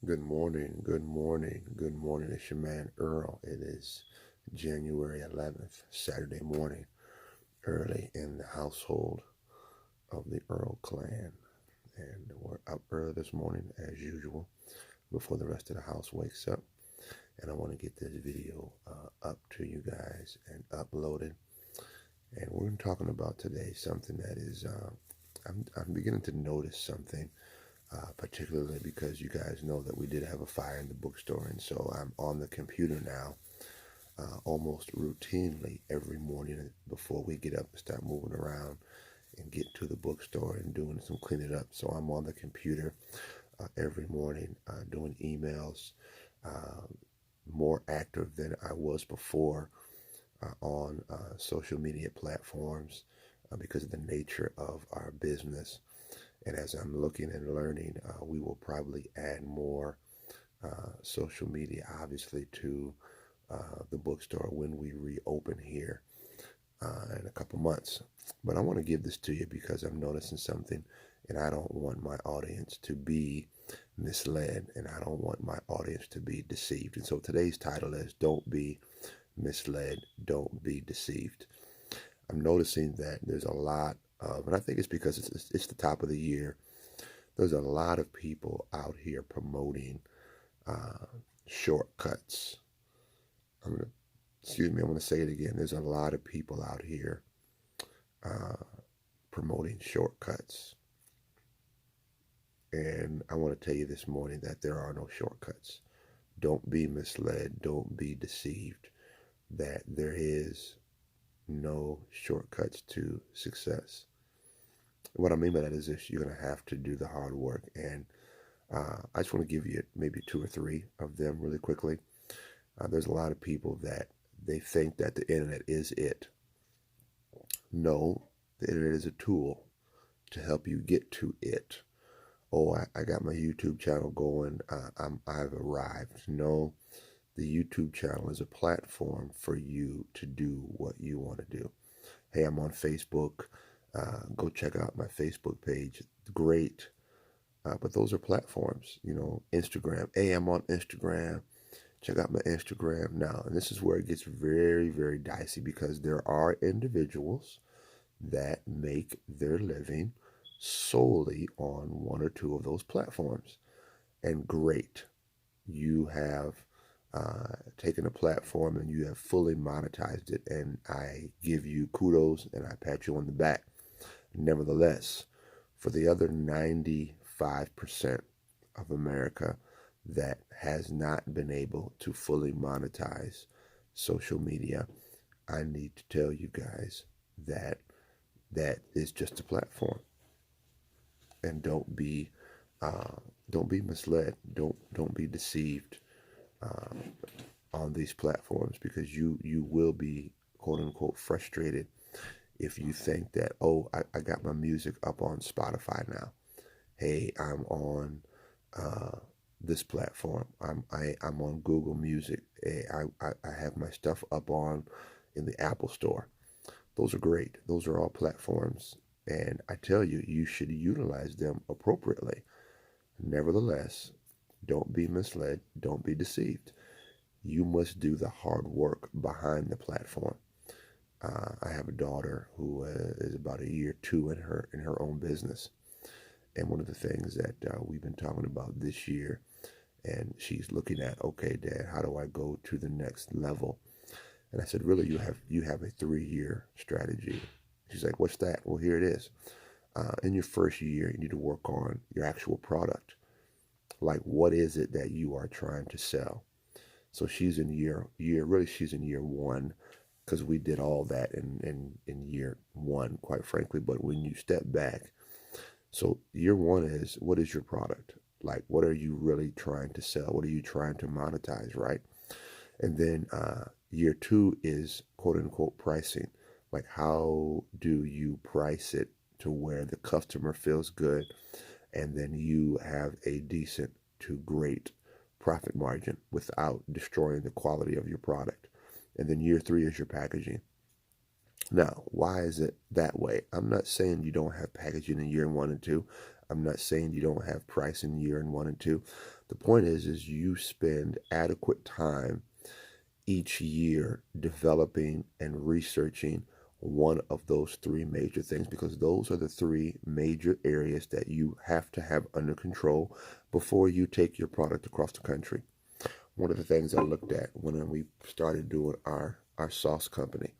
Good morning, good morning, good morning. It's your man Earl. It is January 11th, Saturday morning, early in the household of the Earl clan. And we're up early this morning as usual before the rest of the house wakes up. And I want to get this video up to you guys and uploaded. And we're talking about today something that is, I'm beginning to notice something. Particularly because you guys know that we did have a fire in the bookstore, and so I'm on the computer now almost routinely every morning before we get up and start moving around and get to the bookstore and doing some cleaning up. So I'm on the computer every morning doing emails, more active than I was before on social media platforms because of the nature of our business. And as I'm looking and learning, we will probably add more social media, obviously, to the bookstore when we reopen here in a couple months. But I want to give this to you because I'm noticing something, and I don't want my audience to be misled, and I don't want my audience to be deceived. And so today's title is Don't Be Misled, Don't Be Deceived. I'm noticing that there's a lot of, and I think it's because it's the top of the year, there's a lot of people out here promoting shortcuts. I'm going to say it again. There's a lot of people out here promoting shortcuts. And I want to tell you this morning that there are no shortcuts. Don't be misled. Don't be deceived that there is no shortcuts to success. What I mean by that is this: you're going to have to do the hard work. And I just want to give you maybe two or three of them really quickly. There's a lot of people that they think that the internet is it. No, the internet is a tool to help you get to it. Oh, I got my YouTube channel going. I've arrived. No, the YouTube channel is a platform for you to do what you want to do. Hey, I'm on Facebook. Go check out my Facebook page. Great. But those are platforms, Instagram. Hey, I'm on Instagram. Check out my Instagram now. And this is where it gets very, very dicey because there are individuals that make their living solely on one or two of those platforms. And great. You have taken a platform and you have fully monetized it. And I give you kudos and I pat you on the back. Nevertheless, for the other 95% of America that has not been able to fully monetize social media, I need to tell you guys that that is just a platform. And don't be misled. Don't be deceived on these platforms because you will be quote unquote frustrated if you think that, oh, I got my music up on Spotify now. Hey, I'm on this platform. I'm on Google Music. Hey, I have my stuff up on in the Apple Store. Those are great. Those are all platforms. And I tell you, you should utilize them appropriately. Nevertheless, don't be misled. Don't be deceived. You must do the hard work behind the platform. I have a daughter who is about a year or two in her own business. And one of the things that we've been talking about this year, and she's looking at, okay, Dad, how do I go to the next level? And I said, really, you have a 3-year strategy. She's like, what's that? Well, here it is. In your first year, you need to work on your actual product. Like, what is it that you are trying to sell? So she's in she's in year one, because we did all that in year one, quite frankly. But when you step back, so year one is, what is your product? Like, what are you really trying to sell? What are you trying to monetize, right? And then year two is quote unquote pricing. Like, how do you price it to where the customer feels good and then you have a decent to great profit margin without destroying the quality of your product? And then year three is your packaging. Now, why is it that way? I'm not saying you don't have packaging in year one and two. I'm not saying you don't have price in year 1 and 2. The point is you spend adequate time each year developing and researching one of those 3 major things, because those are the 3 major areas that you have to have under control before you take your product across the country. One of the things I looked at when we started doing our sauce company,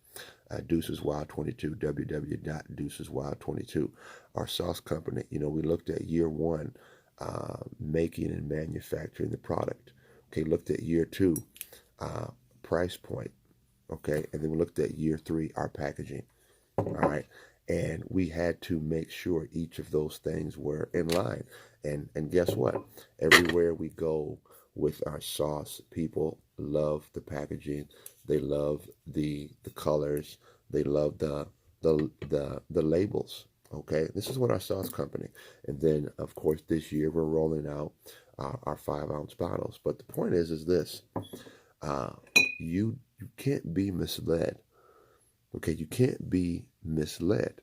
Deuces Wild 22, www.deuceswild22, our sauce company, we looked at year 1, making and manufacturing the product. Okay, looked at year 2, price point. Okay, and then we looked at year 3, our packaging. All right, and we had to make sure each of those things were in line. And guess what? Everywhere we go with our sauce, people love the packaging. They love the colors. They love the labels. Okay, this is what our sauce company. And then, of course, this year we're rolling out our 5-ounce bottles. But the point is this: you can't be misled. Okay, you can't be misled.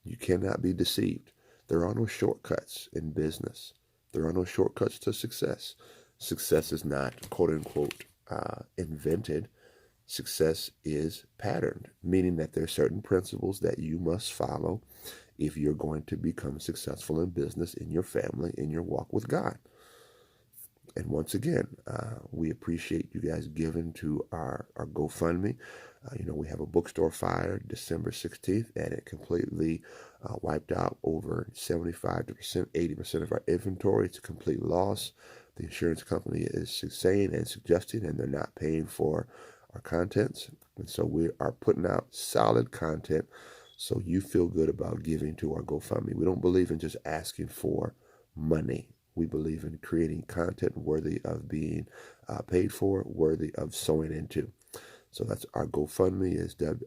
You cannot be deceived. There are no shortcuts in business. There are no shortcuts to success. Success is not, quote unquote, invented. Success is patterned, meaning that there are certain principles that you must follow if you're going to become successful in business, in your family, in your walk with God. And once again, we appreciate you guys giving to our GoFundMe. We have a bookstore fire December 16th, and it completely wiped out over 75%, 80% of our inventory. It's a complete loss. The insurance company is saying and suggesting, and they're not paying for our contents. And so we are putting out solid content so you feel good about giving to our GoFundMe. We don't believe in just asking for money. We believe in creating content worthy of being paid for, worthy of sowing into. So that's our GoFundMe is the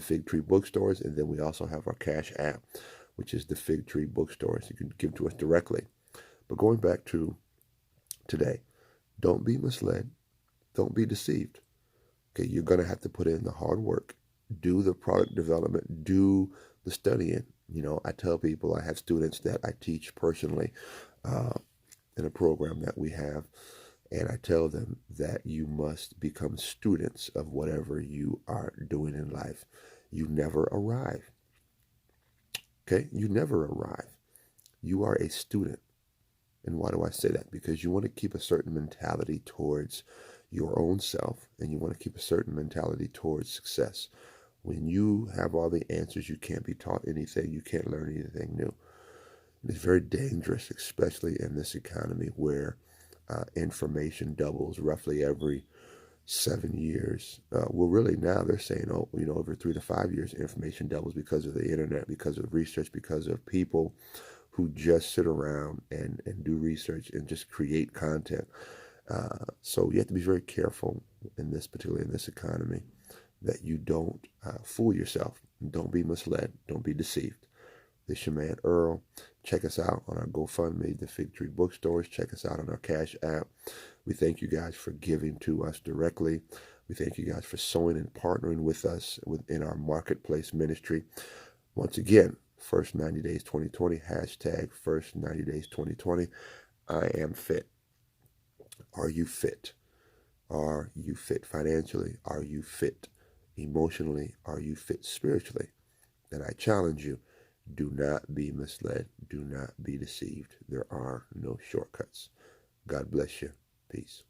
Fig Tree Bookstores, and then we also have our Cash App, which is the Fig Tree Bookstores. You can give to us directly. But going back to today, don't be misled. Don't be deceived. Okay, you're going to have to put in the hard work, do the product development, do the studying. I tell people, I have students that I teach personally in a program that we have, and I tell them that you must become students of whatever you are doing in life. You never arrive. Okay, you never arrive. You are a student. And why do I say that? Because you want to keep a certain mentality towards your own self, and you want to keep a certain mentality towards success. When you have all the answers, you can't be taught anything. You can't learn anything new. It's very dangerous, especially in this economy where information doubles roughly every 7 years. Well, really now they're saying, over 3 to 5 years, information doubles because of the internet, because of research, because of people who just sit around and do research and just create content. So you have to be very careful particularly in this economy, that you don't fool yourself. Don't be misled. Don't be deceived. This is your man Earl. Check us out on our GoFundMe, the Fig Tree Bookstores. Check us out on our Cash App. We thank you guys for giving to us directly. We thank you guys for sowing and partnering with us within our marketplace ministry. Once again, first 90 days 2020, hashtag first 90 days 2020. I am fit. Are you fit? Are you fit financially? Are you fit emotionally? Are you fit spiritually? And I challenge you, do not be misled. Do not be deceived. There are no shortcuts. God bless you. Peace.